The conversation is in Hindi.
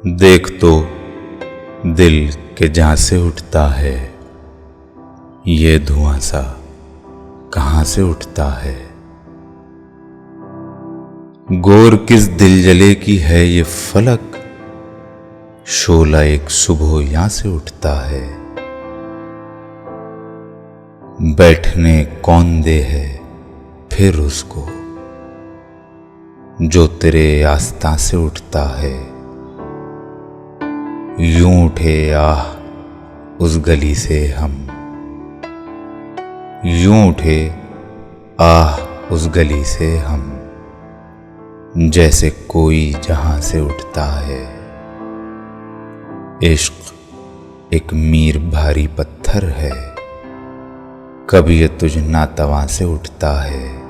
देख तो दिल के जहां से उठता है, ये धुआं सा कहां से उठता है। गौर किस दिल जले की है ये फलक, शोला एक सुबह यहां से उठता है। बैठने कौन दे है फिर उसको, जो तेरे आस्था से उठता है। यूं उठे आह उस गली से हम, यूं उठे आह उस गली से हम, जैसे कोई जहां से उठता है। इश्क एक मीर भारी पत्थर है, कभी ये तुझ नातवा से उठता है।